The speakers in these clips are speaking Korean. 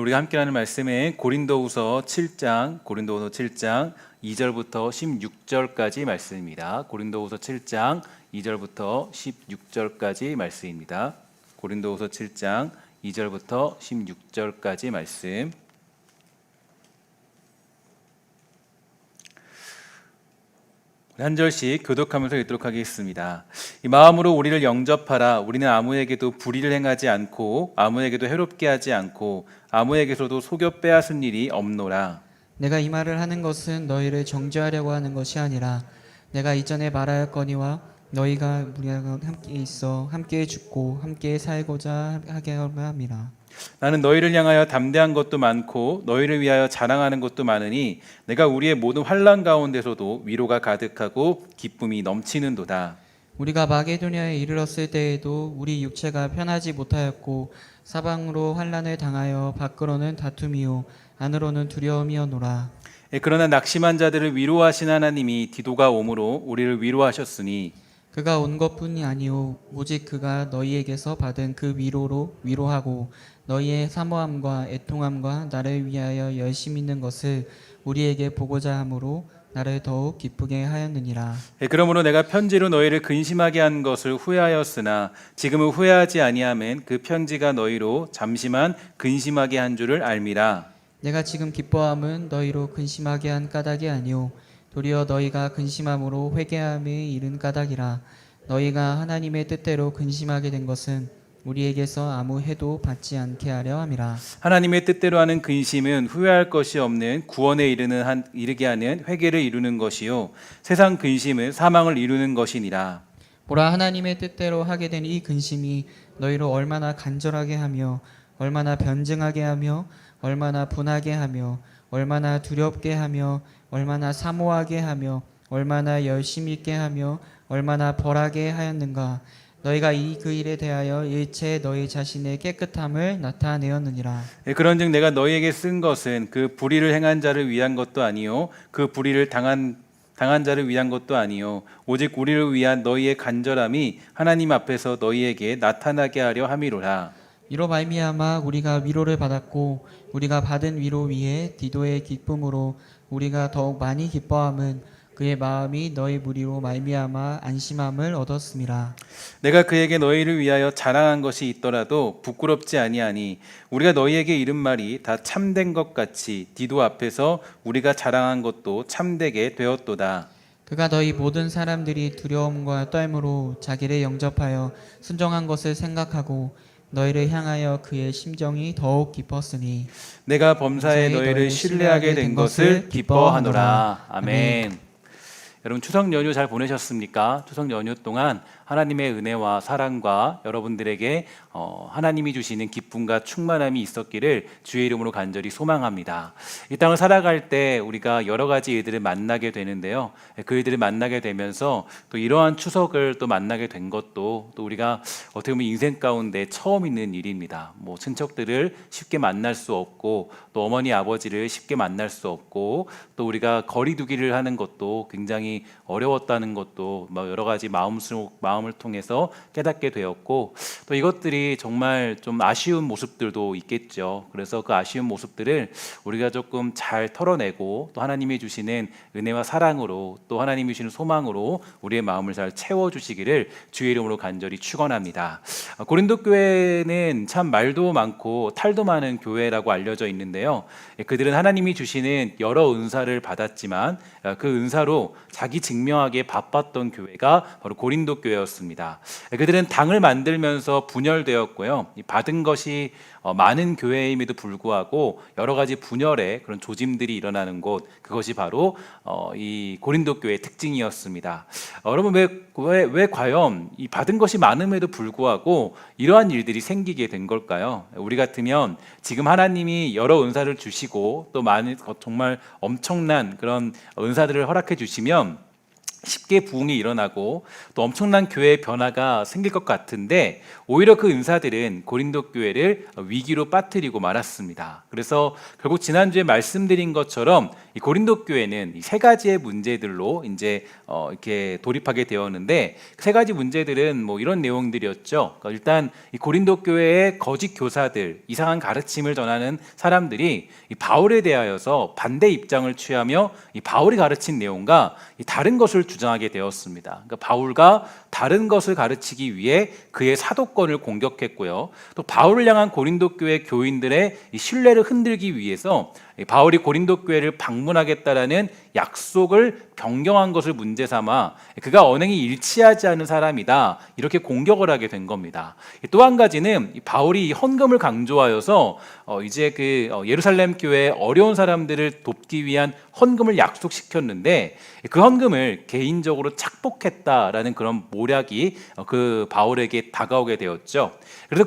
우리가 함께 하는 말씀은 고린도후서 7장 2절부터 16절까지 말씀입니다. 고린도후서 7장 2절부터 16절까지 말씀입니다. 고린도후서 7장 2절부터 16절까지 말씀. 한 절씩 교독하면서 읽도록 하겠습니다. 이 마음으로 우리를 영접하라. 우리는 아무에게도 불의를 행하지 않고 아무에게도 해롭게 하지 않고 아무에게서도 속여 빼앗은 일이 없노라. 내가 이 말을 하는 것은 너희를 정죄하려고 하는 것이 아니라 내가 이전에 말하였거니와 너희가 우리와 함께 있어 함께 죽고 함께 살고자 하게 함이라. 나는 너희를 향하여 담대한 것도 많고 너희를 위하여 자랑하는 것도 많으니 내가 우리의 모든 환난 가운데서도 위로가 가득하고 기쁨이 넘치는도다. 우리가 마게도냐에 이르렀을 때에도 우리 육체가 편하지 못하였고 사방으로 환난을 당하여 밖으로는 다툼이요 안으로는 두려움이었노라. 그러나 낙심한 자들을 위로하신 하나님이 디도가 오므로 우리를 위로하셨으니 그가 온 것뿐이 아니오 오직 그가 너희에게서 받은 그 위로로 위로하고 너희의 사모함과 애통함과 나를 위하여 열심 있는 것을 우리에게 보고자 함으로 나를 더욱 기쁘게 하였느니라. 그러므로 내가 편지로 너희를 근심하게 한 것을 후회하였으나 지금은 후회하지 아니하면 그 편지가 너희로 잠시만 근심하게 한 줄을 알미라. 내가 지금 기뻐함은 너희로 근심하게 한 까닭이 아니오 도리어 너희가 근심함으로 회개함에 이른 까닭이라. 너희가 하나님의 뜻대로 근심하게 된 것은 우리에게서 아무 해도 받지 않게 하려 함이라. 하나님의 뜻대로 하는 근심은 후회할 것이 없는 구원에 이르게 하는 회개를 이루는 것이요 세상 근심은 사망을 이루는 것이니라. 보라, 하나님의 뜻대로 하게 된 이 근심이 너희로 얼마나 간절하게 하며 얼마나 변증하게 하며 얼마나 분하게 하며 얼마나 두렵게 하며 얼마나 사모하게 하며 얼마나 열심히 있게 하며 얼마나 벌하게 하였는가. 너희가 그 일에 대하여 일체 너희 자신의 깨끗함을 나타내었느니라. 그런즉 내가 너희에게 쓴 것은 그 불의를 행한 자를 위한 것도 아니요 그 불의를 당한 자를 위한 것도 아니요 오직 우리를 위한 너희의 간절함이 하나님 앞에서 너희에게 나타나게 하려 함이로라. 이로 말미암아 우리가 위로를 받았고 우리가 받은 위로 위에 디도의 기쁨으로 우리가 더욱 많이 기뻐함은 그의 마음이 너희 무리로 말미암아 안심함을 얻었음이라. 내가 그에게 너희를 위하여 자랑한 것이 있더라도 부끄럽지 아니하니 우리가 너희에게 이른 말이 다 참된 것 같이 디도 앞에서 우리가 자랑한 것도 참되게 되었도다. 그가 너희 모든 사람들이 두려움과 떨므로 자기를 영접하여 순종한 것을 생각하고 너희를 향하여 그의 심정이 더욱 깊었으니 내가 범사에 너희를 신뢰하게 된 것을 기뻐하노라. 아멘. 여러분 추석 연휴 잘 보내셨습니까? 추석 연휴 동안 하나님의 은혜와 사랑과 여러분들에게 하나님이 주시는 기쁨과 충만함이 있었기를 주의 이름으로 간절히 소망합니다. 이 땅을 살아갈 때 우리가 여러 가지 일들을 만나게 되는데요. 그 일들을 만나게 되면서 또 이러한 추석을 또 만나게 된 것도 또 우리가 어떻게 보면 인생 가운데 처음 있는 일입니다. 뭐 친척들을 쉽게 만날 수 없고 또 어머니 아버지를 쉽게 만날 수 없고 또 우리가 거리두기를 하는 것도 굉장히 어려웠다는 것도 여러 가지 마음을 통해서 깨닫게 되었고 또 이것들이 정말 좀 아쉬운 모습들도 있겠죠. 그래서 그 아쉬운 모습들을 우리가 조금 잘 털어내고 또 하나님이 주시는 은혜와 사랑으로 또 하나님이 주시는 소망으로 우리의 마음을 잘 채워주시기를 주의 이름으로 간절히 축원합니다. 고린도 교회는 참 말도 많고 탈도 많은 교회라고 알려져 있는데요. 그들은 하나님이 주시는 여러 은사를 받았지만 그 은사로 자기 증명하기에 바빴던 교회가 바로 고린도 교회였습니다. 그들은 당을 만들면서 분열되었고요. 받은 것이 많은 교회임에도 불구하고 여러 가지 분열의 그런 조짐들이 일어나는 곳, 그것이 바로 이 고린도 교회의 특징이었습니다. 여러분 왜 과연 이 받은 것이 많음에도 불구하고 이러한 일들이 생기게 된 걸까요? 우리 같으면 지금 하나님이 여러 은사를 주시고 또 많은 정말 엄청난 그런 은사들을 허락해 주시면 쉽게 부흥이 일어나고 또 엄청난 교회의 변화가 생길 것 같은데 오히려 그 은사들은 고린도 교회를 위기로 빠뜨리고 말았습니다. 그래서 결국 지난주에 말씀드린 것처럼 이 고린도 교회는 이 세 가지의 문제들로 이제 이렇게 돌입하게 되었는데 그 세 가지 문제들은 뭐 이런 내용들이었죠. 그러니까 일단 이 고린도 교회의 거짓 교사들, 이상한 가르침을 전하는 사람들이 이 바울에 대하여서 반대 입장을 취하며 이 바울이 가르친 내용과 이 다른 것을 주장하게 되었습니다. 그러니까 바울과 다른 것을 가르치기 위해 그의 사도권을 공격했고요. 또 바울을 향한 고린도 교회 교인들의 이 신뢰를 흔들기 위해서 바울이 고린도 교회를 방문하겠다라는 약속을 변경한 것을 문제 삼아 그가 언행이 일치하지 않은 사람이다 이렇게 공격을 하게 된 겁니다. 또 한 가지는 바울이 헌금을 강조하여서 이제 그 예루살렘 교회의 어려운 사람들을 돕기 위한 헌금을 약속시켰는데 그 헌금을 개인적으로 착복했다라는 그런 모략이 그 바울에게 다가오게 되었죠.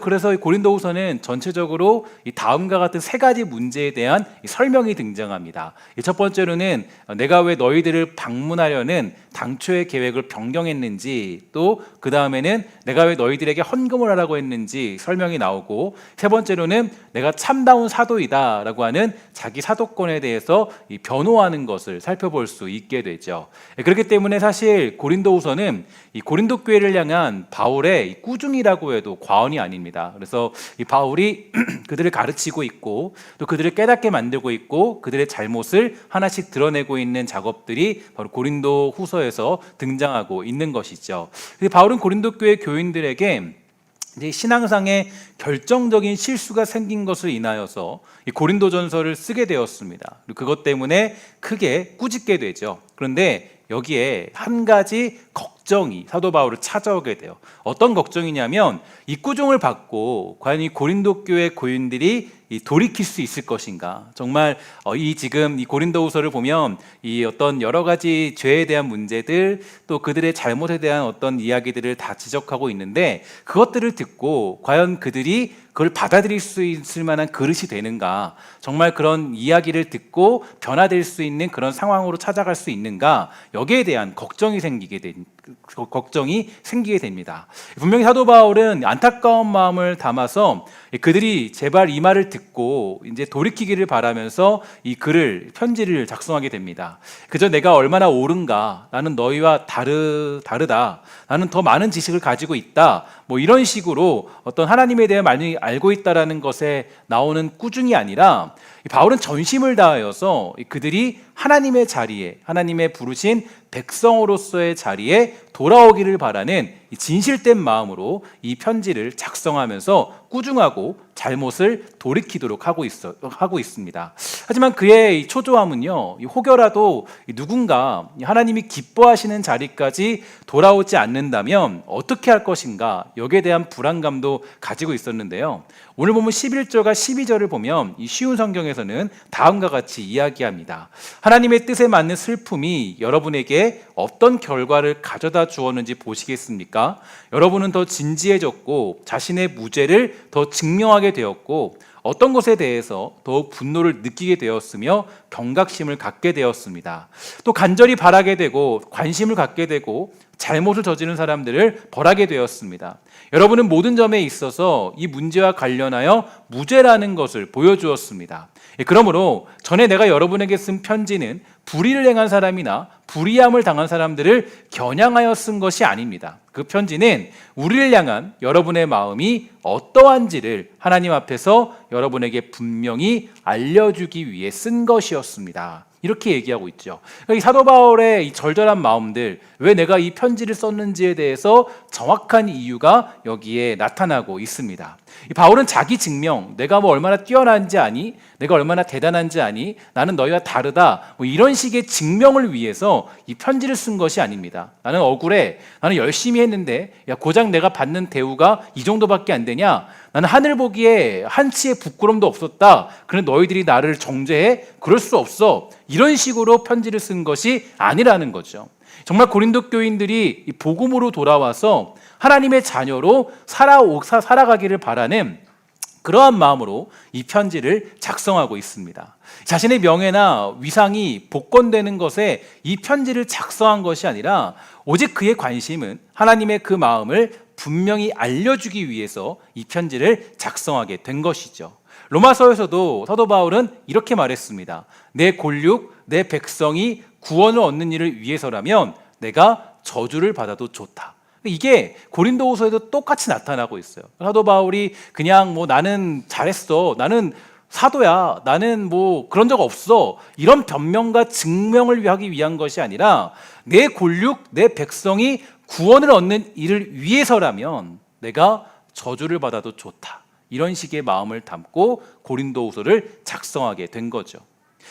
그래서 고린도후서는 전체적으로 이 다음과 같은 세 가지 문제에 대한 설명이 등장합니다. 첫 번째로는 내가 왜 너희들을 방문하려는 당초의 계획을 변경했는지, 또 그 다음에는 내가 왜 너희들에게 헌금을 하라고 했는지 설명이 나오고, 세 번째로는 내가 참다운 사도이다라고 하는 자기 사도권에 대해서 이 변호하는 것을 살펴볼 수 있게 되죠. 그렇기 때문에 사실 고린도후서는 이 고린도 교회를 향한 바울의 꾸중이라고 해도 과언이 아닙니다. 그래서 이 바울이 그들을 가르치고 있고 또 그들을 깨닫게 만들고 있고 그들의 잘못을 하나씩 드러내고 있는 작업들이 바로 고린도후서에서 등장하고 있는 것이죠. 바울은 고린도 교회 교인들에게 이제 신앙상의 결정적인 실수가 생긴 것을 인하여서 이 고린도전서를 쓰게 되었습니다. 그것 때문에 크게 꾸짖게 되죠. 그런데 여기에 한 가지 걱정이 사도 바울을 찾아오게 돼요. 어떤 걱정이냐면 이 꾸중을 받고 과연 이 고린도 교회 교인들이 돌이킬 수 있을 것인가? 정말 이 지금 이 고린도후서를 보면 이 어떤 여러 가지 죄에 대한 문제들 또 그들의 잘못에 대한 어떤 이야기들을 다 지적하고 있는데 그것들을 듣고 과연 그들이 그걸 받아들일 수 있을 만한 그릇이 되는가? 정말 그런 이야기를 듣고 변화될 수 있는 그런 상황으로 찾아갈 수 있는가? 여기에 대한 걱정이 생기게 됩니다. 분명히 사도 바울은 안타까운 마음을 담아서 그들이 제발 이 말을 듣고 이제 돌이키기를 바라면서 이 편지를 작성하게 됩니다. 그저 내가 얼마나 옳은가? 나는 너희와 다르다. 나는 더 많은 지식을 가지고 있다. 뭐 이런 식으로 어떤 하나님에 대해 많이 알고 있다라는 것에 나오는 꾸중이 아니라 바울은 전심을 다하여서 그들이 하나님의 자리에, 하나님의 부르신 백성으로서의 자리에 돌아오기를 바라는 진실된 마음으로 이 편지를 작성하면서 꾸중하고 잘못을 돌이키도록 하고 있습니다. 하지만 그의 초조함은요, 혹여라도 누군가 하나님이 기뻐하시는 자리까지 돌아오지 않는다면 어떻게 할 것인가, 여기에 대한 불안감도 가지고 있었는데요. 오늘 보면 11절과 12절을 보면 이 쉬운 성경에서는 다음과 같이 이야기합니다. 하나님의 뜻에 맞는 슬픔이 여러분에게 어떤 결과를 가져다 주었는지 보시겠습니까? 여러분은 더 진지해졌고 자신의 무죄를 더 증명하게 되었고 어떤 것에 대해서 더욱 분노를 느끼게 되었으며 경각심을 갖게 되었습니다. 또 간절히 바라게 되고 관심을 갖게 되고 잘못을 저지른 사람들을 벌하게 되었습니다. 여러분은 모든 점에 있어서 이 문제와 관련하여 무죄라는 것을 보여주었습니다. 그러므로 전에 내가 여러분에게 쓴 편지는 불의를 행한 사람이나 불의함을 당한 사람들을 겨냥하여 쓴 것이 아닙니다. 그 편지는 우리를 향한 여러분의 마음이 어떠한지를 하나님 앞에서 여러분에게 분명히 알려주기 위해 쓴 것이었습니다. 이렇게 얘기하고 있죠. 이 사도 바울의 이 절절한 마음들, 왜 내가 이 편지를 썼는지에 대해서 정확한 이유가 여기에 나타나고 있습니다. 이 바울은 자기 증명, 내가 뭐 얼마나 뛰어난지 아니? 내가 얼마나 대단한지 아니? 나는 너희와 다르다. 뭐 이런 식의 증명을 위해서 이 편지를 쓴 것이 아닙니다. 나는 억울해. 나는 열심히 했는데 야 고작 내가 받는 대우가 이 정도밖에 안 되냐? 나는 하늘 보기에 한치의 부끄럼도 없었다. 그런데 너희들이 나를 정죄해? 그럴 수 없어. 이런 식으로 편지를 쓴 것이 아니라는 거죠. 정말 고린도 교인들이 복음으로 돌아와서 하나님의 자녀로 살아가기를 바라는 그러한 마음으로 이 편지를 작성하고 있습니다. 자신의 명예나 위상이 복권되는 것에 이 편지를 작성한 것이 아니라 오직 그의 관심은 하나님의 그 마음을 분명히 알려주기 위해서 이 편지를 작성하게 된 것이죠. 로마서에서도 사도 바울은 이렇게 말했습니다. 내 골육, 내 백성이 구원을 얻는 일을 위해서라면 내가 저주를 받아도 좋다. 이게 고린도후서에도 똑같이 나타나고 있어요. 사도 바울이 그냥 나는 잘했어, 나는 사도야, 나는 그런 적 없어, 이런 변명과 증명을 하기 위한 것이 아니라 내 골육, 내 백성이 구원을 얻는 일을 위해서라면 내가 저주를 받아도 좋다, 이런 식의 마음을 담고 고린도후서를 작성하게 된 거죠.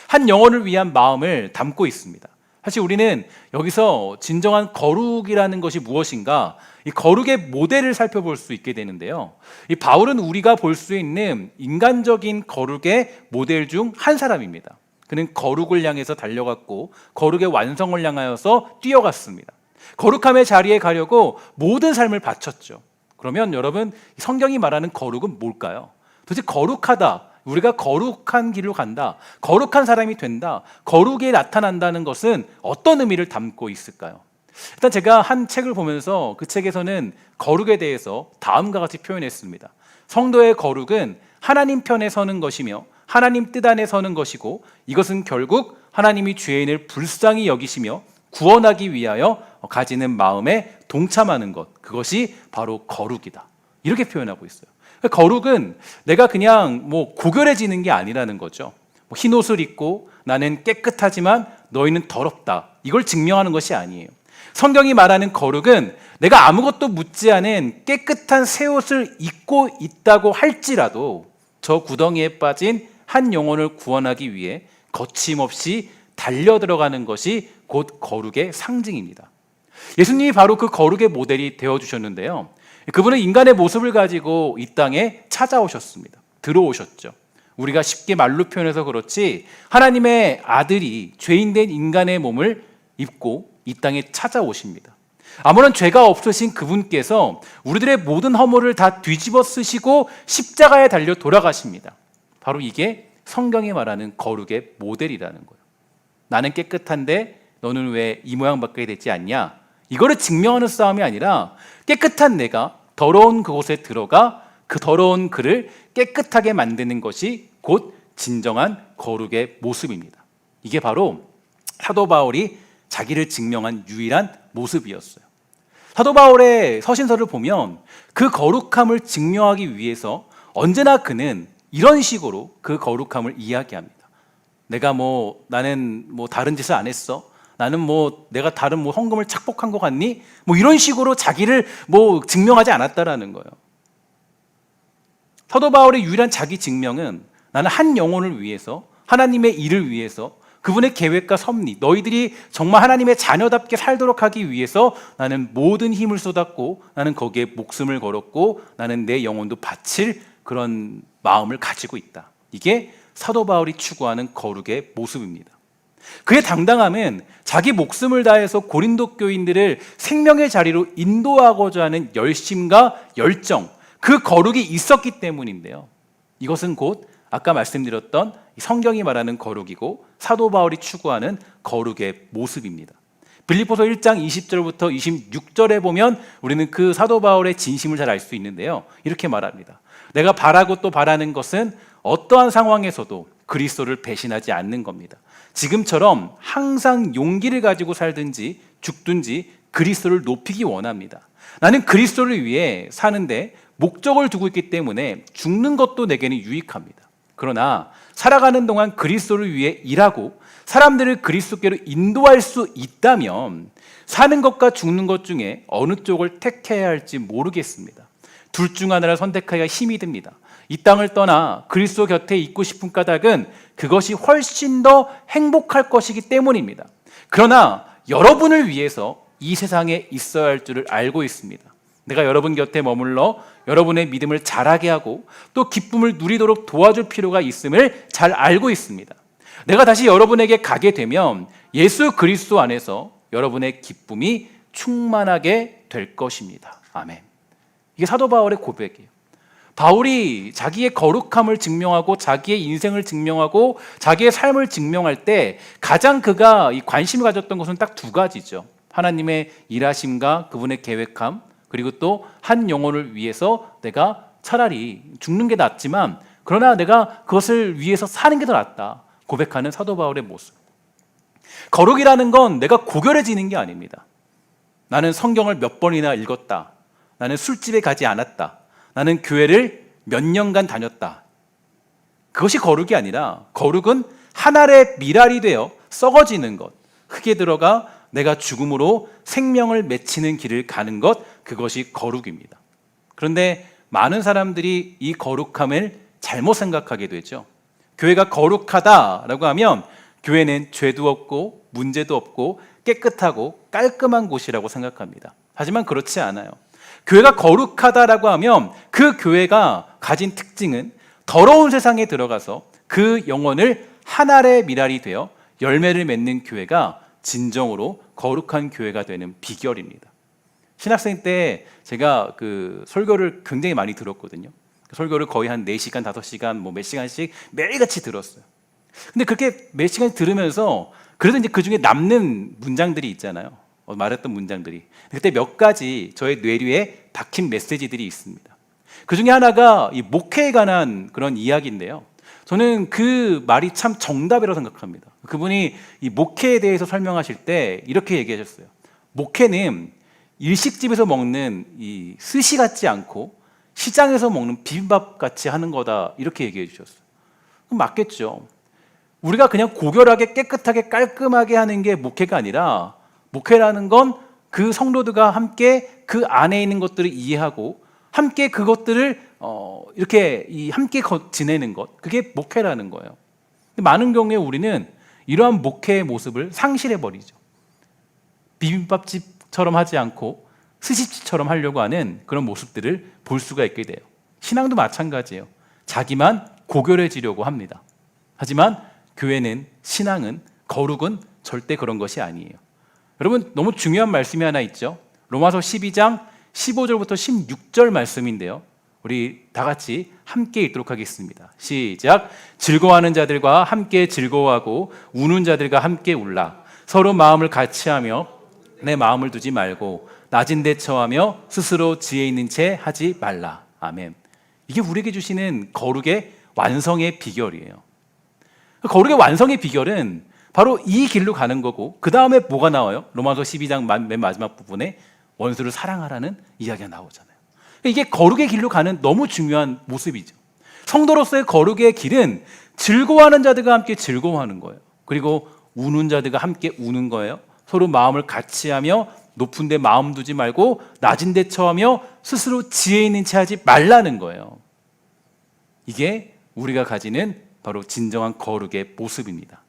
한 영혼을 위한 마음을 담고 있습니다. 사실 우리는 여기서 진정한 거룩이라는 것이 무엇인가, 이 거룩의 모델을 살펴볼 수 있게 되는데요. 이 바울은 우리가 볼 수 있는 인간적인 거룩의 모델 중 한 사람입니다. 그는 거룩을 향해서 달려갔고 거룩의 완성을 향하여서 뛰어갔습니다. 거룩함의 자리에 가려고 모든 삶을 바쳤죠. 그러면 여러분, 성경이 말하는 거룩은 뭘까요? 도대체 거룩하다, 우리가 거룩한 길로 간다, 거룩한 사람이 된다, 거룩에 나타난다는 것은 어떤 의미를 담고 있을까요? 일단 제가 한 책을 보면서 그 책에서는 거룩에 대해서 다음과 같이 표현했습니다. 성도의 거룩은 하나님 편에 서는 것이며 하나님 뜻 안에 서는 것이고, 이것은 결국 하나님이 죄인을 불쌍히 여기시며 구원하기 위하여 가지는 마음에 동참하는 것, 그것이 바로 거룩이다, 이렇게 표현하고 있어요. 거룩은 내가 그냥 고결해지는 게 아니라는 거죠. 흰 옷을 입고 나는 깨끗하지만 너희는 더럽다, 이걸 증명하는 것이 아니에요. 성경이 말하는 거룩은 내가 아무것도 묻지 않은 깨끗한 새 옷을 입고 있다고 할지라도 저 구덩이에 빠진 한 영혼을 구원하기 위해 거침없이 달려들어가는 것이 곧 거룩의 상징입니다. 예수님이 바로 그 거룩의 모델이 되어주셨는데요. 그분은 인간의 모습을 가지고 이 땅에 찾아오셨습니다. 들어오셨죠. 우리가 쉽게 말로 표현해서 그렇지, 하나님의 아들이 죄인된 인간의 몸을 입고 이 땅에 찾아오십니다. 아무런 죄가 없으신 그분께서 우리들의 모든 허물을 다 뒤집어 쓰시고 십자가에 달려 돌아가십니다. 바로 이게 성경이 말하는 거룩의 모델이라는 거예요. 나는 깨끗한데 너는 왜 이 모양밖에 되지 않냐? 이거를 증명하는 싸움이 아니라 깨끗한 내가 더러운 그곳에 들어가 그 더러운 그를 깨끗하게 만드는 것이 곧 진정한 거룩의 모습입니다. 이게 바로 사도 바울이 자기를 증명한 유일한 모습이었어요. 사도 바울의 서신서를 보면 그 거룩함을 증명하기 위해서 언제나 그는 이런 식으로 그 거룩함을 이야기합니다. 내가 나는 다른 짓을 안 했어, 나는 내가 다른 헌금을 착복한 것 같니? 이런 식으로 자기를 증명하지 않았다라는 거예요. 사도 바울의 유일한 자기 증명은 나는 한 영혼을 위해서, 하나님의 일을 위해서, 그분의 계획과 섭리, 너희들이 정말 하나님의 자녀답게 살도록 하기 위해서 나는 모든 힘을 쏟았고, 나는 거기에 목숨을 걸었고, 나는 내 영혼도 바칠 그런 마음을 가지고 있다. 이게 사도 바울이 추구하는 거룩의 모습입니다. 그의 당당함은 자기 목숨을 다해서 고린도 교인들을 생명의 자리로 인도하고자 하는 열심과 열정, 그 거룩이 있었기 때문인데요. 이것은 곧 아까 말씀드렸던 성경이 말하는 거룩이고 사도 바울이 추구하는 거룩의 모습입니다. 빌립보서 1장 20절부터 26절에 보면 우리는 그 사도 바울의 진심을 잘 알 수 있는데요. 이렇게 말합니다. 내가 바라고 또 바라는 것은 어떠한 상황에서도 그리스도를 배신하지 않는 겁니다. 지금처럼 항상 용기를 가지고 살든지 죽든지 그리스도를 높이기 원합니다. 나는 그리스도를 위해 사는데 목적을 두고 있기 때문에 죽는 것도 내게는 유익합니다. 그러나 살아가는 동안 그리스도를 위해 일하고 사람들을 그리스도께로 인도할 수 있다면 사는 것과 죽는 것 중에 어느 쪽을 택해야 할지 모르겠습니다. 둘 중 하나를 선택하기가 힘이 듭니다. 이 땅을 떠나 그리스도 곁에 있고 싶은 까닭은 그것이 훨씬 더 행복할 것이기 때문입니다. 그러나 여러분을 위해서 이 세상에 있어야 할 줄을 알고 있습니다. 내가 여러분 곁에 머물러 여러분의 믿음을 자라게 하고 또 기쁨을 누리도록 도와줄 필요가 있음을 잘 알고 있습니다. 내가 다시 여러분에게 가게 되면 예수 그리스도 안에서 여러분의 기쁨이 충만하게 될 것입니다. 아멘. 이게 사도 바울의 고백이에요. 바울이 자기의 거룩함을 증명하고 자기의 인생을 증명하고 자기의 삶을 증명할 때 가장 그가 이 관심을 가졌던 것은 딱 두 가지죠. 하나님의 일하심과 그분의 계획함, 그리고 또 한 영혼을 위해서 내가 차라리 죽는 게 낫지만 그러나 내가 그것을 위해서 사는 게 더 낫다 고백하는 사도 바울의 모습. 거룩이라는 건 내가 고결해지는 게 아닙니다. 나는 성경을 몇 번이나 읽었다. 나는 술집에 가지 않았다. 나는 교회를 몇 년간 다녔다. 그것이 거룩이 아니라 거룩은 한 알의 밀알이 되어 썩어지는 것, 흙에 들어가 내가 죽음으로 생명을 맺히는 길을 가는 것, 그것이 거룩입니다. 그런데 많은 사람들이 이 거룩함을 잘못 생각하게 되죠. 교회가 거룩하다라고 하면 교회는 죄도 없고 문제도 없고 깨끗하고 깔끔한 곳이라고 생각합니다. 하지만 그렇지 않아요. 교회가 거룩하다라고 하면 그 교회가 가진 특징은 더러운 세상에 들어가서 그 영혼을 한 알의 밀알이 되어 열매를 맺는 교회가 진정으로 거룩한 교회가 되는 비결입니다. 신학생 때 제가 그 설교를 굉장히 많이 들었거든요. 설교를 거의 한 4시간, 5시간, 몇 시간씩 매일같이 들었어요. 근데 그렇게 몇 시간 들으면서 그래도 이제 그 중에 남는 문장들이 있잖아요. 말했던 문장들이. 그때 몇 가지 저의 뇌리에 박힌 메시지들이 있습니다. 그 중에 하나가 이 목회에 관한 그런 이야기인데요. 저는 그 말이 참 정답이라고 생각합니다. 그분이 이 목회에 대해서 설명하실 때 이렇게 얘기하셨어요. 목회는 일식집에서 먹는 이 스시 같지 않고 시장에서 먹는 비빔밥 같이 하는 거다, 이렇게 얘기해 주셨어요. 맞겠죠. 우리가 그냥 고결하게 깨끗하게 깔끔하게 하는 게 목회가 아니라, 목회라는 건 그 성도들과 함께 그 안에 있는 것들을 이해하고 함께 그것들을 이렇게 함께 지내는 것, 그게 목회라는 거예요. 많은 경우에 우리는 이러한 목회의 모습을 상실해 버리죠. 비빔밥집처럼 하지 않고 스시집처럼 하려고 하는 그런 모습들을 볼 수가 있게 돼요. 신앙도 마찬가지예요. 자기만 고결해지려고 합니다. 하지만 교회는, 신앙은, 거룩은 절대 그런 것이 아니에요. 여러분, 너무 중요한 말씀이 하나 있죠. 로마서 12장 15절부터 16절 말씀인데요. 우리 다 같이 함께 읽도록 하겠습니다. 시작. 즐거워하는 자들과 함께 즐거워하고 우는 자들과 함께 울라. 서로 마음을 같이하며 내 마음을 두지 말고 낮은 데 처하며 스스로 지혜 있는 채 하지 말라. 아멘. 이게 우리에게 주시는 거룩의 완성의 비결이에요. 거룩의 완성의 비결은 바로 이 길로 가는 거고, 그 다음에 뭐가 나와요? 로마서 12장 맨 마지막 부분에 원수를 사랑하라는 이야기가 나오잖아요. 이게 거룩의 길로 가는 너무 중요한 모습이죠. 성도로서의 거룩의 길은 즐거워하는 자들과 함께 즐거워하는 거예요. 그리고 우는 자들과 함께 우는 거예요. 서로 마음을 같이하며 높은 데 마음 두지 말고 낮은 데 처하며 스스로 지혜 있는 채 하지 말라는 거예요. 이게 우리가 가지는 바로 진정한 거룩의 모습입니다.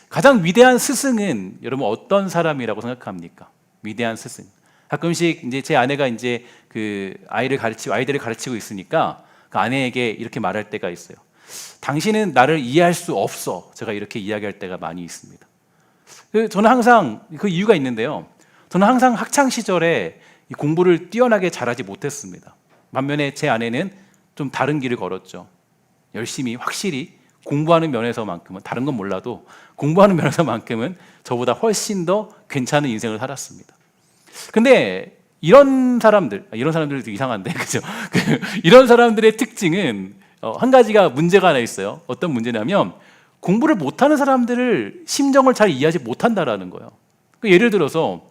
가장 위대한 스승은 여러분 어떤 사람이라고 생각합니까? 위대한 스승. 가끔씩 이제 제 아내가 이제 그 아이들을 가르치고 있으니까 그 아내에게 이렇게 말할 때가 있어요. 당신은 나를 이해할 수 없어. 제가 이렇게 이야기할 때가 많이 있습니다. 저는 항상 그 이유가 있는데요. 저는 항상 학창 시절에 공부를 뛰어나게 잘하지 못했습니다. 반면에 제 아내는 좀 다른 길을 걸었죠. 열심히 확실히 공부하는 면에서만큼은, 다른 건 몰라도 공부하는 면에서만큼은 저보다 훨씬 더 괜찮은 인생을 살았습니다. 근데 이런 사람들도 이상한데, 그죠? 이런 사람들의 특징은 한 가지가 문제가 하나 있어요. 어떤 문제냐면 공부를 못하는 사람들을 심정을 잘 이해하지 못한다라는 거예요. 예를 들어서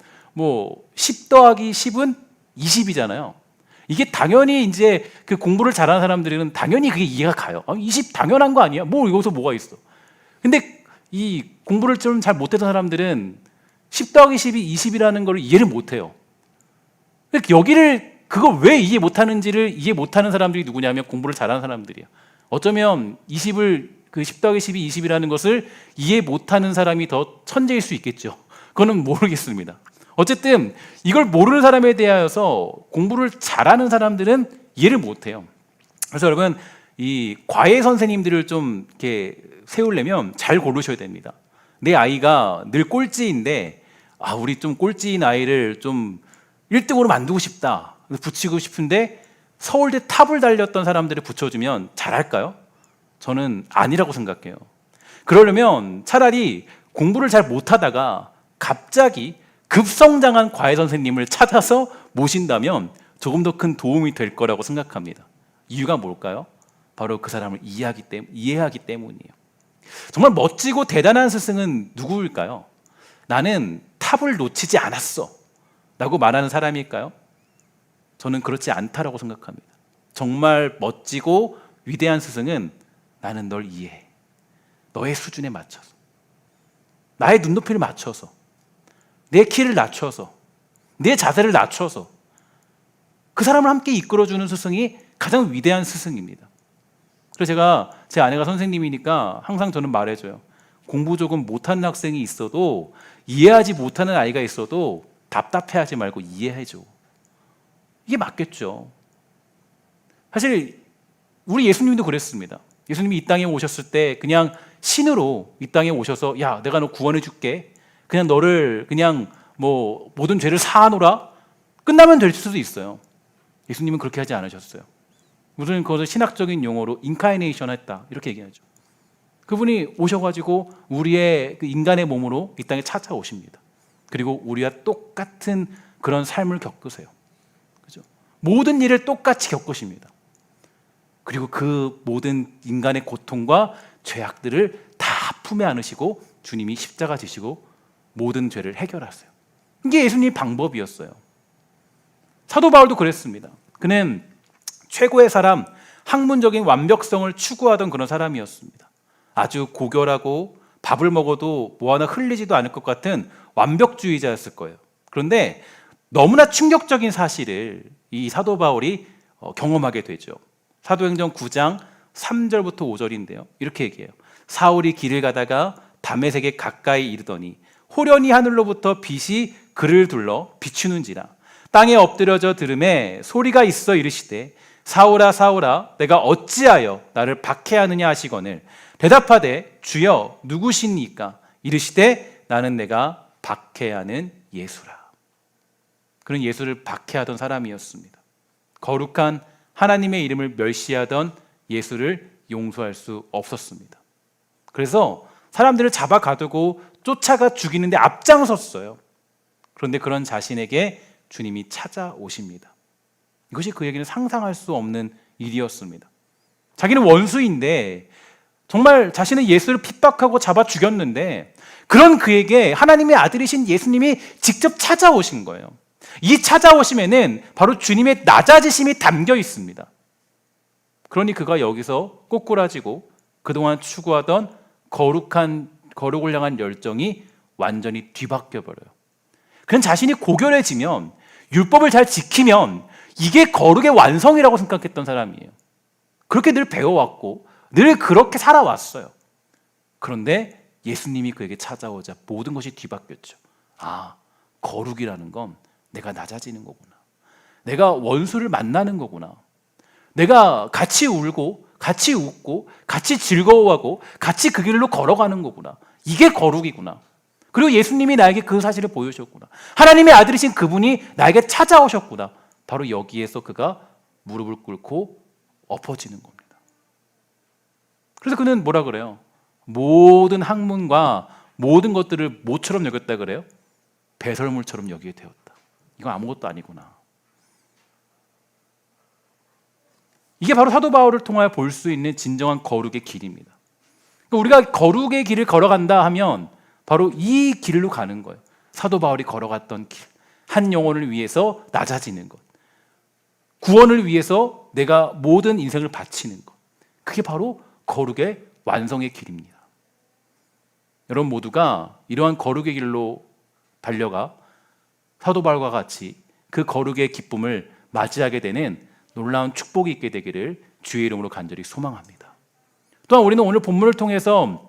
10 더하기 10은 20이잖아요. 이게 당연히 이제 그 공부를 잘하는 사람들은 당연히 그게 이해가 가요. 20 당연한 거 아니야? 여기서 뭐가 있어? 근데 이 공부를 좀 잘 못했던 사람들은 10 더하기 10이 20이라는 걸 이해를 못해요. 그걸 왜 이해 못하는지를 이해 못하는 사람들이 누구냐면 공부를 잘하는 사람들이야. 어쩌면 10 더하기 10이 20이라는 것을 이해 못하는 사람이 더 천재일 수 있겠죠. 그거는 모르겠습니다. 어쨌든 이걸 모르는 사람에 대하여서 공부를 잘하는 사람들은 이해를 못해요. 그래서 여러분, 이 과외 선생님들을 좀 이렇게 세우려면 잘 고르셔야 됩니다. 내 아이가 늘 꼴찌인데 우리 좀 꼴찌인 아이를 좀 1등으로 만들고 싶다, 붙이고 싶은데 서울대 탑을 달렸던 사람들을 붙여주면 잘할까요? 저는 아니라고 생각해요. 그러려면 차라리 공부를 잘 못하다가 갑자기 급성장한 과외 선생님을 찾아서 모신다면 조금 더 큰 도움이 될 거라고 생각합니다. 이유가 뭘까요? 바로 그 사람을 이해하기 때문이에요. 정말 멋지고 대단한 스승은 누구일까요? 나는 탑을 놓치지 않았어 라고 말하는 사람일까요? 저는 그렇지 않다라고 생각합니다. 정말 멋지고 위대한 스승은 나는 널 이해해. 너의 수준에 맞춰서, 나의 눈높이를 맞춰서, 내 키를 낮춰서, 내 자세를 낮춰서 그 사람을 함께 이끌어주는 스승이 가장 위대한 스승입니다. 그래서 제가 제 아내가 선생님이니까 항상 저는 말해줘요. 공부 조금 못하는 학생이 있어도, 이해하지 못하는 아이가 있어도 답답해하지 말고 이해해줘. 이게 맞겠죠. 사실 우리 예수님도 그랬습니다. 예수님이 이 땅에 오셨을 때 그냥 신으로 이 땅에 오셔서 야, 내가 너 구원해 줄게. 그냥 너를 그냥 뭐 모든 죄를 사하노라. 끝나면 될 수도 있어요. 예수님은 그렇게 하지 않으셨어요. 무슨 그것을 신학적인 용어로 인카이네이션 했다 이렇게 얘기하죠. 그분이 오셔가지고 우리의 그 인간의 몸으로 이 땅에 찾아오십니다. 그리고 우리와 똑같은 그런 삶을 겪으세요. 그죠? 모든 일을 똑같이 겪으십니다. 그리고 그 모든 인간의 고통과 죄악들을 다 품에 안으시고 주님이 십자가 지시고 모든 죄를 해결하세요. 이게 예수님의 방법이었어요. 사도 바울도 그랬습니다. 그는 최고의 사람, 학문적인 완벽성을 추구하던 그런 사람이었습니다. 아주 고결하고 밥을 먹어도 뭐 하나 흘리지도 않을 것 같은 완벽주의자였을 거예요. 그런데 너무나 충격적인 사실을 이 사도 바울이 경험하게 되죠. 사도행전 9장 3절부터 5절인데요. 이렇게 얘기해요. 사울이 길을 가다가 다메섹에 가까이 이르더니 호련히 하늘로부터 빛이 그를 둘러 비추는지라. 땅에 엎드려져 들음에 소리가 있어 이르시되 사울아 사울아 내가 어찌하여 나를 박해하느냐 하시거늘 대답하되 주여 누구시니까 이르시되 나는 내가 박해하는 예수라. 그는 예수를 박해하던 사람이었습니다. 거룩한 하나님의 이름을 멸시하던 예수를 용서할 수 없었습니다. 그래서 사람들을 잡아 가두고 쫓아가 죽이는데 앞장섰어요. 그런데 그런 자신에게 주님이 찾아오십니다. 이것이 그에게는 상상할 수 없는 일이었습니다. 자기는 원수인데 정말 자신의 예수를 핍박하고 잡아 죽였는데 그런 그에게 하나님의 아들이신 예수님이 직접 찾아오신 거예요. 이 찾아오심에는 바로 주님의 낮아지심이 담겨 있습니다. 그러니 그가 여기서 꼬꾸라지고 그동안 추구하던 거룩을 향한 열정이 완전히 뒤바뀌어 버려요. 그는 자신이 고결해지면, 율법을 잘 지키면 이게 거룩의 완성이라고 생각했던 사람이에요. 그렇게 늘 배워왔고 늘 그렇게 살아왔어요. 그런데 예수님이 그에게 찾아오자 모든 것이 뒤바뀌었죠. 아, 거룩이라는 건 내가 낮아지는 거구나. 내가 원수를 만나는 거구나. 내가 같이 울고 같이 웃고 같이 즐거워하고 같이 그 길로 걸어가는 거구나. 이게 거룩이구나. 그리고 예수님이 나에게 그 사실을 보여주셨구나. 하나님의 아들이신 그분이 나에게 찾아오셨구나. 바로 여기에서 그가 무릎을 꿇고 엎어지는 겁니다. 그래서 그는 뭐라 그래요? 모든 학문과 모든 것들을 뭐처럼 여겼다 그래요? 배설물처럼 여기게 되었다. 이건 아무것도 아니구나. 이게 바로 사도 바울을 통하여 볼 수 있는 진정한 거룩의 길입니다. 우리가 거룩의 길을 걸어간다 하면 바로 이 길로 가는 거예요. 사도 바울이 걸어갔던 길. 한 영혼을 위해서 낮아지는 것. 구원을 위해서 내가 모든 인생을 바치는 것. 그게 바로 거룩의 완성의 길입니다. 여러분 모두가 이러한 거룩의 길로 달려가 사도 바울과 같이 그 거룩의 기쁨을 맞이하게 되는 놀라운 축복이 있게 되기를 주의 이름으로 간절히 소망합니다. 또한 우리는 오늘 본문을 통해서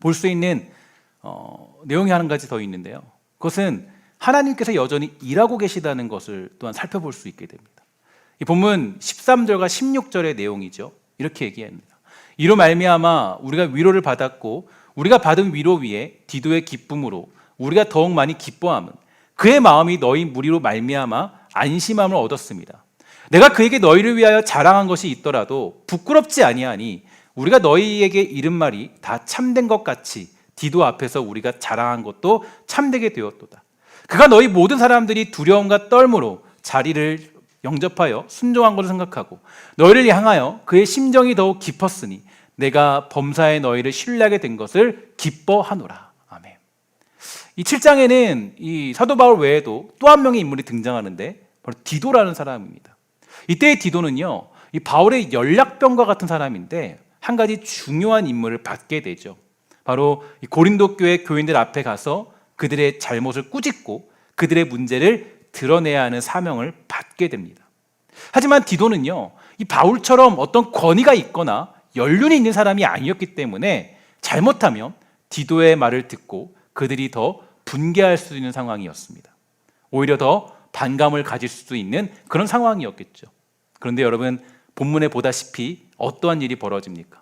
볼 수 있는 내용이 한 가지 더 있는데요. 그것은 하나님께서 여전히 일하고 계시다는 것을 또한 살펴볼 수 있게 됩니다. 이 본문 13절과 16절의 내용이죠. 이렇게 얘기합니다. 이로 말미암아 우리가 위로를 받았고 우리가 받은 위로 위에 디도의 기쁨으로 우리가 더욱 많이 기뻐함은 그의 마음이 너희 무리로 말미암아 안심함을 얻었습니다. 내가 그에게 너희를 위하여 자랑한 것이 있더라도 부끄럽지 아니하니 우리가 너희에게 이른 말이 다 참된 것 같이 디도 앞에서 우리가 자랑한 것도 참되게 되었도다. 그가 너희 모든 사람들이 두려움과 떨므로 자리를 영접하여 순종한 것을 생각하고 너희를 향하여 그의 심정이 더욱 깊었으니 내가 범사에 너희를 신뢰하게 된 것을 기뻐하노라. 아멘. 이 7장에는 이 사도 바울 외에도 또 한 명의 인물이 등장하는데 바로 디도라는 사람입니다. 이때의 디도는요, 이 바울의 연락병과 같은 사람인데 한 가지 중요한 임무를 받게 되죠. 바로 이 고린도 교회 교인들 앞에 가서 그들의 잘못을 꾸짖고 그들의 문제를 드러내야 하는 사명을 받게 됩니다. 하지만 디도는요, 이 바울처럼 어떤 권위가 있거나 연륜이 있는 사람이 아니었기 때문에 잘못하면 디도의 말을 듣고 그들이 더 분개할 수 있는 상황이었습니다. 오히려 더 반감을 가질 수도 있는 그런 상황이었겠죠. 그런데 여러분, 본문에 보다시피 어떠한 일이 벌어집니까?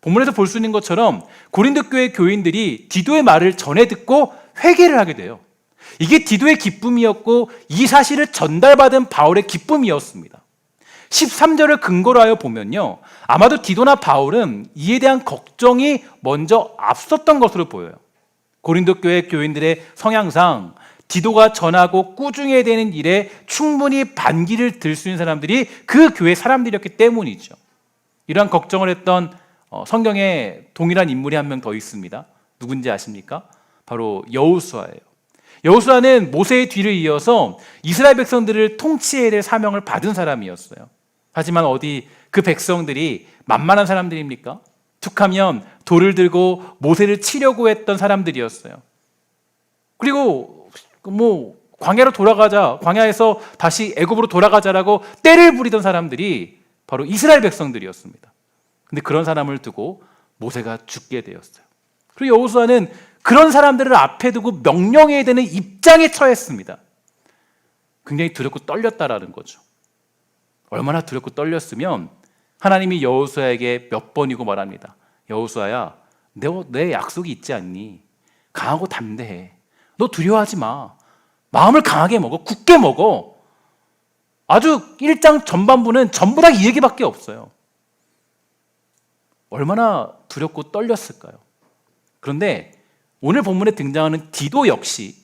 본문에서 볼 수 있는 것처럼 고린도 교회 교인들이 디도의 말을 전해 듣고 회개를 하게 돼요. 이게 디도의 기쁨이었고 이 사실을 전달받은 바울의 기쁨이었습니다. 13절을 근거로 하여 보면요, 아마도 디도나 바울은 이에 대한 걱정이 먼저 앞섰던 것으로 보여요. 고린도 교회 교인들의 성향상 디도가 전하고 꾸중해야 되는 일에 충분히 반기를 들 수 있는 사람들이 그 교회 사람들이었기 때문이죠. 이러한 걱정을 했던 성경에 동일한 인물이 한 명 더 있습니다. 누군지 아십니까? 바로 여호수아예요. 여호수아는 모세의 뒤를 이어서 이스라엘 백성들을 통치해야 될 사명을 받은 사람이었어요. 하지만 어디 그 백성들이 만만한 사람들입니까? 툭하면 돌을 들고 모세를 치려고 했던 사람들이었어요. 그리고 광야로 돌아가자, 광야에서 다시 애굽으로 돌아가자라고 떼를 부리던 사람들이 바로 이스라엘 백성들이었습니다. 근데 그런 사람을 두고 모세가 죽게 되었어요. 그리고 여호수아는 그런 사람들을 앞에 두고 명령해야 되는 입장에 처했습니다. 굉장히 두렵고 떨렸다라는 거죠. 얼마나 두렵고 떨렸으면 하나님이 여호수아에게 몇 번이고 말합니다. 여호수아야, 내 약속이 있지 않니? 강하고 담대해. 너 두려워하지 마. 마음을 강하게 먹어. 굳게 먹어. 아주 1장 전반부는 전부 다 이 얘기밖에 없어요. 얼마나 두렵고 떨렸을까요? 그런데 오늘 본문에 등장하는 디도 역시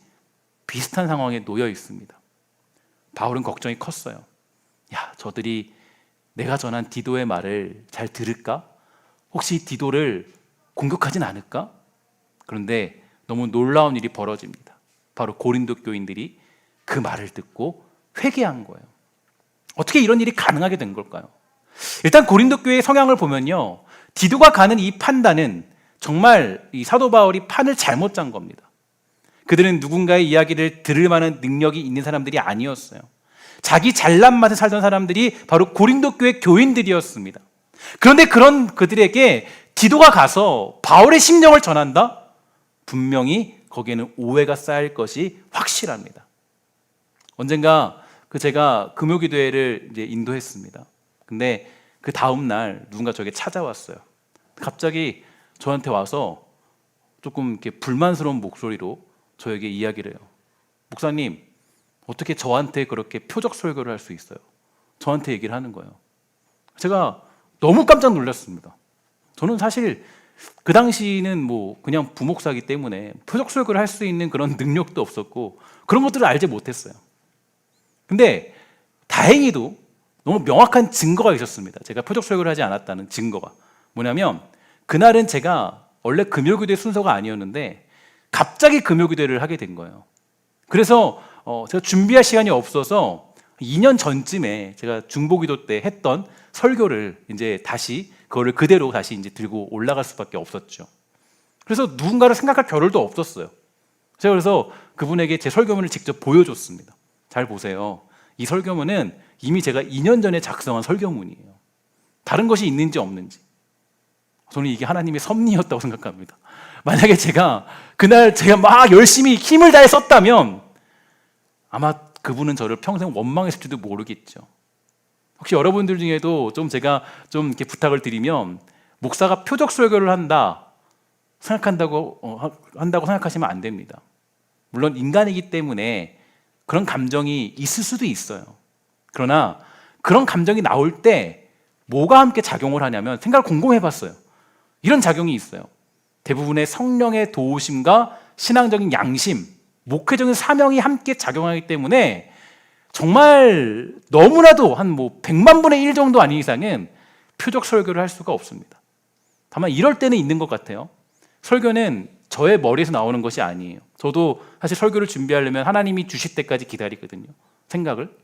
비슷한 상황에 놓여 있습니다. 바울은 걱정이 컸어요. 야, 저들이 내가 전한 디도의 말을 잘 들을까? 혹시 디도를 공격하진 않을까? 그런데 너무 놀라운 일이 벌어집니다. 바로 고린도 교인들이 그 말을 듣고 회개한 거예요. 어떻게 이런 일이 가능하게 된 걸까요? 일단 고린도 교회의 성향을 보면요, 디도가 가는 이 판단은 정말 이 사도 바울이 판을 잘못 짠 겁니다. 그들은 누군가의 이야기를 들을 만한 능력이 있는 사람들이 아니었어요. 자기 잘난 맛에 살던 사람들이 바로 고린도 교회 교인들이었습니다. 그런데 그런 그들에게 디도가 가서 바울의 심정을 전한다? 분명히 거기에는 오해가 쌓일 것이 확실합니다. 언젠가 제가 금요기도회를 이제 인도했습니다. 근데 그 다음 날 누군가 저에게 찾아왔어요. 갑자기 저한테 와서 조금 이렇게 불만스러운 목소리로 저에게 이야기를 해요. 목사님, 어떻게 저한테 그렇게 표적 설교를 할 수 있어요? 저한테 얘기를 하는 거예요. 제가 너무 깜짝 놀랐습니다. 저는 사실 그 당시는 그냥 부목사이기 때문에 표적 설교를 할 수 있는 그런 능력도 없었고 그런 것들을 알지 못했어요. 근데 다행히도 너무 명확한 증거가 있었습니다. 제가 표적 설교를 하지 않았다는 증거가 뭐냐면, 그날은 제가 원래 금요기도회 순서가 아니었는데 갑자기 금요기도회를 하게 된 거예요. 그래서 제가 준비할 시간이 없어서 2년 전쯤에 제가 중보기도 때 했던 설교를 이제 다시 그거를 그대로 다시 이제 들고 올라갈 수밖에 없었죠. 그래서 누군가를 생각할 겨를도 없었어요. 제가 그래서 그분에게 제 설교문을 직접 보여줬습니다. 잘 보세요. 이 설교문은 이미 제가 2년 전에 작성한 설교문이에요. 다른 것이 있는지 없는지. 저는 이게 하나님의 섭리였다고 생각합니다. 만약에 그날 제가 막 열심히 힘을 다해 썼다면 아마 그분은 저를 평생 원망했을지도 모르겠죠. 혹시 여러분들 중에도 제가 이렇게 부탁을 드리면, 목사가 표적 설교를 한다고 생각하시면 안 됩니다. 물론 인간이기 때문에 그런 감정이 있을 수도 있어요. 그러나 그런 감정이 나올 때 뭐가 함께 작용을 하냐면 생각을 곰곰이 해봤어요. 이런 작용이 있어요. 대부분의 성령의 도우심과 신앙적인 양심, 목회적인 사명이 함께 작용하기 때문에 정말 너무나도 한 100만 분의 1 정도 아닌 이상은 표적 설교를 할 수가 없습니다. 다만 이럴 때는 있는 것 같아요. 설교는 저의 머리에서 나오는 것이 아니에요. 저도 사실 설교를 준비하려면 하나님이 주실 때까지 기다리거든요. 생각을.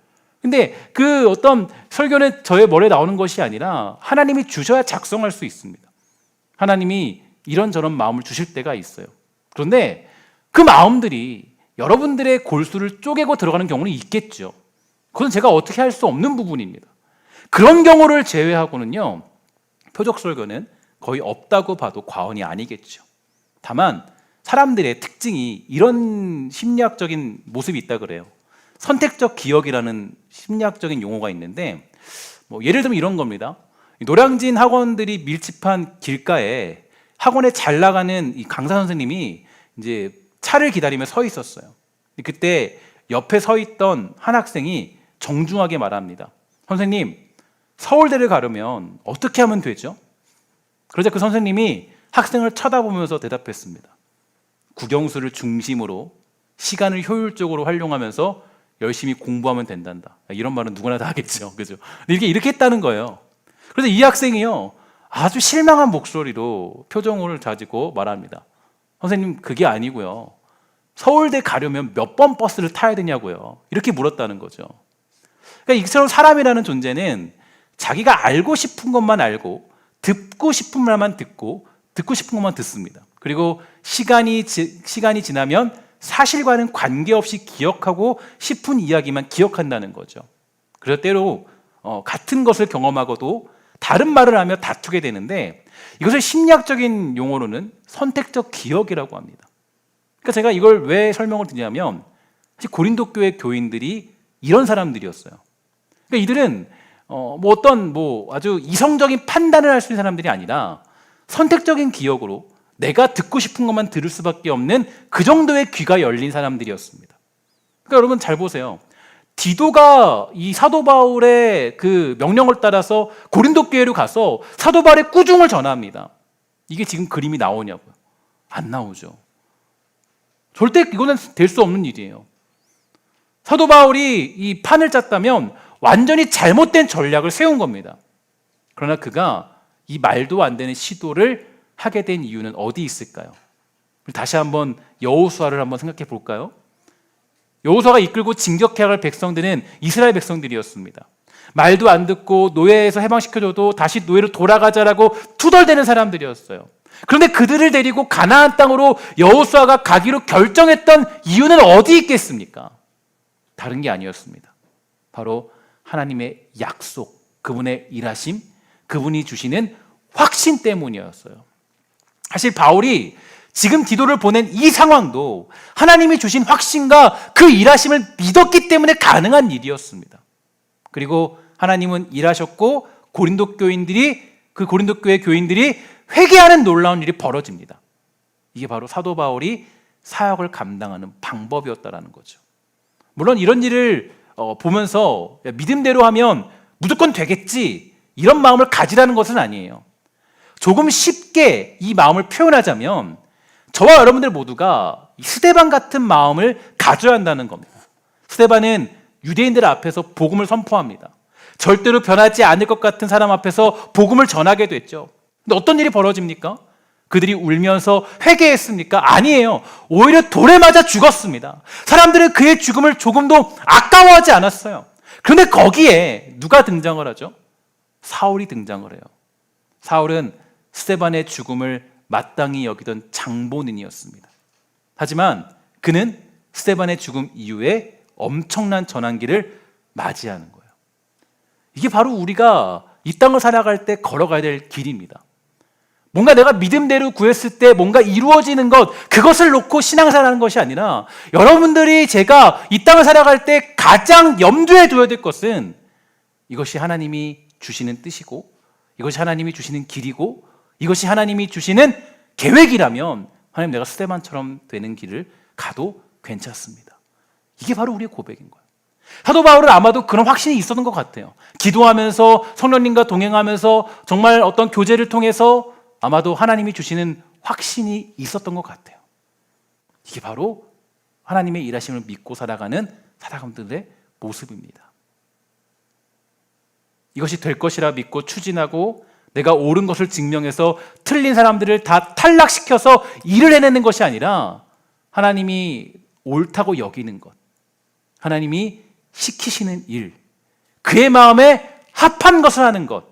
근데 그 어떤 설교는 저의 머리에 나오는 것이 아니라 하나님이 주셔야 작성할 수 있습니다. 하나님이 이런저런 마음을 주실 때가 있어요. 그런데 그 마음들이 여러분들의 골수를 쪼개고 들어가는 경우는 있겠죠. 그건 제가 어떻게 할 수 없는 부분입니다. 그런 경우를 제외하고는요, 표적 설교는 거의 없다고 봐도 과언이 아니겠죠. 다만 사람들의 특징이 이런 심리학적인 모습이 있다 그래요. 선택적 기억이라는 심리학적인 용어가 있는데, 예를 들면 이런 겁니다. 노량진 학원들이 밀집한 길가에 학원에 잘 나가는 이 강사 선생님이 이제 차를 기다리며 서 있었어요. 그때 옆에 서 있던 한 학생이 정중하게 말합니다. 선생님, 서울대를 가려면 어떻게 하면 되죠? 그러자 그 선생님이 학생을 쳐다보면서 대답했습니다. 국영수를 중심으로 시간을 효율적으로 활용하면서 열심히 공부하면 된단다. 이런 말은 누구나 다 하겠죠. 그죠? 이렇게 했다는 거예요. 그래서 이 학생이요, 아주 실망한 목소리로 표정을 가지고 말합니다. 선생님, 그게 아니고요. 서울대 가려면 몇 번 버스를 타야 되냐고요. 이렇게 물었다는 거죠. 그러니까 이처럼 사람이라는 존재는 자기가 알고 싶은 것만 알고, 듣고 싶은 말만 듣고, 듣고 싶은 것만 듣습니다. 그리고 시간이 지나면 사실과는 관계없이 기억하고 싶은 이야기만 기억한다는 거죠. 그래서 때로 같은 것을 경험하고도 다른 말을 하며 다투게 되는데, 이것을 심리학적인 용어로는 선택적 기억이라고 합니다. 그러니까 제가 이걸 왜 설명을 드냐면, 사실 고린도 교회 교인들이 이런 사람들이었어요. 그러니까 이들은 아주 이성적인 판단을 할 수 있는 사람들이 아니라 선택적인 기억으로 내가 듣고 싶은 것만 들을 수밖에 없는 그 정도의 귀가 열린 사람들이었습니다. 그러니까 여러분 잘 보세요. 디도가 이 사도 바울의 그 명령을 따라서 고린도 교회로 가서 사도 바울의 꾸중을 전합니다. 이게 지금 그림이 나오냐고요? 안 나오죠. 절대 이거는 될 수 없는 일이에요. 사도 바울이 이 판을 짰다면 완전히 잘못된 전략을 세운 겁니다. 그러나 그가 이 말도 안 되는 시도를 하게 된 이유는 어디 있을까요? 다시 한번 여호수아를 한번 생각해 볼까요? 여호수아가 이끌고 진격해야 할 백성들은 이스라엘 백성들이었습니다. 말도 안 듣고 노예에서 해방시켜줘도 다시 노예로 돌아가자라고 투덜대는 사람들이었어요. 그런데 그들을 데리고 가나안 땅으로 여호수아가 가기로 결정했던 이유는 어디 있겠습니까? 다른 게 아니었습니다. 바로 하나님의 약속, 그분의 일하심, 그분이 주시는 확신 때문이었어요. 사실 바울이 지금 디도를 보낸 이 상황도 하나님이 주신 확신과 그 일하심을 믿었기 때문에 가능한 일이었습니다. 그리고 하나님은 일하셨고 고린도 교회 교인들이 회개하는 놀라운 일이 벌어집니다. 이게 바로 사도 바울이 사역을 감당하는 방법이었다라는 거죠. 물론 이런 일을 보면서 믿음대로 하면 무조건 되겠지, 이런 마음을 가지라는 것은 아니에요. 조금 쉽게 이 마음을 표현하자면 저와 여러분들 모두가 스데반 같은 마음을 가져야 한다는 겁니다. 스데반은 유대인들 앞에서 복음을 선포합니다. 절대로 변하지 않을 것 같은 사람 앞에서 복음을 전하게 됐죠. 근데 어떤 일이 벌어집니까? 그들이 울면서 회개했습니까? 아니에요. 오히려 돌에 맞아 죽었습니다. 사람들은 그의 죽음을 조금도 아까워하지 않았어요. 그런데 거기에 누가 등장을 하죠? 사울이 등장을 해요. 사울은 스데반의 죽음을 마땅히 여기던 장본인이었습니다. 하지만 그는 스데반의 죽음 이후에 엄청난 전환기를 맞이하는 거예요. 이게 바로 우리가 이 땅을 살아갈 때 걸어가야 될 길입니다. 뭔가 내가 믿음대로 구했을 때 뭔가 이루어지는 것, 그것을 놓고 신앙생활하는 것이 아니라 여러분들이 제가 이 땅을 살아갈 때 가장 염두에 둬야 될 것은 이것이 하나님이 주시는 뜻이고, 이것이 하나님이 주시는 길이고, 이것이 하나님이 주시는 계획이라면 하나님, 내가 스데반처럼 되는 길을 가도 괜찮습니다. 이게 바로 우리의 고백인 거예요. 사도 바울은 아마도 그런 확신이 있었던 것 같아요. 기도하면서 성령님과 동행하면서 정말 어떤 교제를 통해서 아마도 하나님이 주시는 확신이 있었던 것 같아요. 이게 바로 하나님의 일하심을 믿고 살아가는 사람들의 모습입니다. 이것이 될 것이라 믿고 추진하고 내가 옳은 것을 증명해서 틀린 사람들을 다 탈락시켜서 일을 해내는 것이 아니라 하나님이 옳다고 여기는 것, 하나님이 시키시는 일, 그의 마음에 합한 것을 하는 것,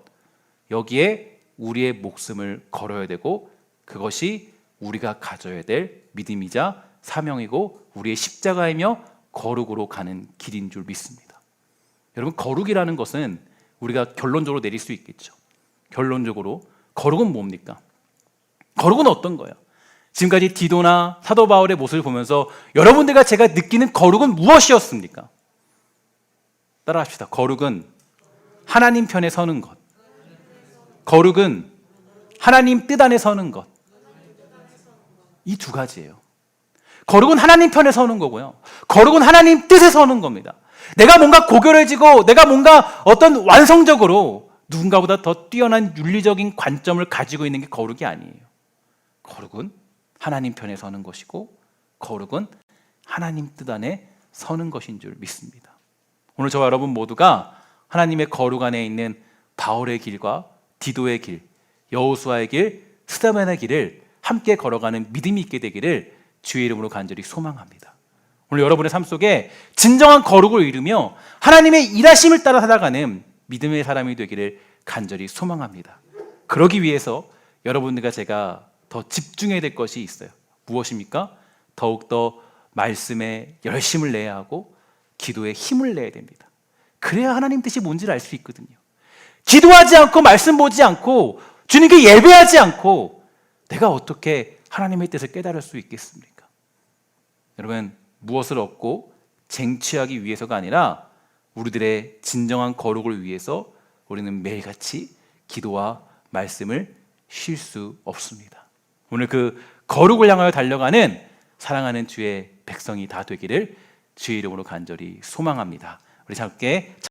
여기에 우리의 목숨을 걸어야 되고 그것이 우리가 가져야 될 믿음이자 사명이고 우리의 십자가이며 거룩으로 가는 길인 줄 믿습니다. 여러분, 거룩이라는 것은 우리가 결론적으로 내릴 수 있겠죠. 결론적으로 거룩은 뭡니까? 거룩은 어떤 거예요? 지금까지 디도나 사도 바울의 모습을 보면서 여러분들과 제가 느끼는 거룩은 무엇이었습니까? 따라합시다. 거룩은 하나님 편에 서는 것. 거룩은 하나님 뜻 안에 서는 것. 이 두 가지예요. 거룩은 하나님 편에 서는 거고요. 거룩은 하나님 뜻에 서는 겁니다. 내가 뭔가 고결해지고 내가 뭔가 어떤 완성적으로 누군가보다 더 뛰어난 윤리적인 관점을 가지고 있는 게 거룩이 아니에요. 거룩은 하나님 편에 서는 것이고 거룩은 하나님 뜻 안에 서는 것인 줄 믿습니다. 오늘 저와 여러분 모두가 하나님의 거룩 안에 있는 바울의 길과 디도의 길, 여호수아의 길, 스데반의 길을 함께 걸어가는 믿음이 있게 되기를 주의 이름으로 간절히 소망합니다. 오늘 여러분의 삶 속에 진정한 거룩을 이루며 하나님의 일하심을 따라 살아가는 믿음의 사람이 되기를 간절히 소망합니다. 그러기 위해서 여러분들과 제가 더 집중해야 될 것이 있어요. 무엇입니까? 더욱더 말씀에 열심을 내야 하고 기도에 힘을 내야 됩니다. 그래야 하나님 뜻이 뭔지를 알 수 있거든요. 기도하지 않고 말씀 보지 않고 주님께 예배하지 않고 내가 어떻게 하나님의 뜻을 깨달을 수 있겠습니까? 여러분, 무엇을 얻고 쟁취하기 위해서가 아니라 우리들의 진정한 거룩을 위해서 우리는 매일같이 기도와 말씀을 쉴 수 없습니다. 오늘 그 거룩을 향하여 달려가는 사랑하는 주의 백성이 다 되기를 주의 이름으로 간절히 소망합니다. 우리 함께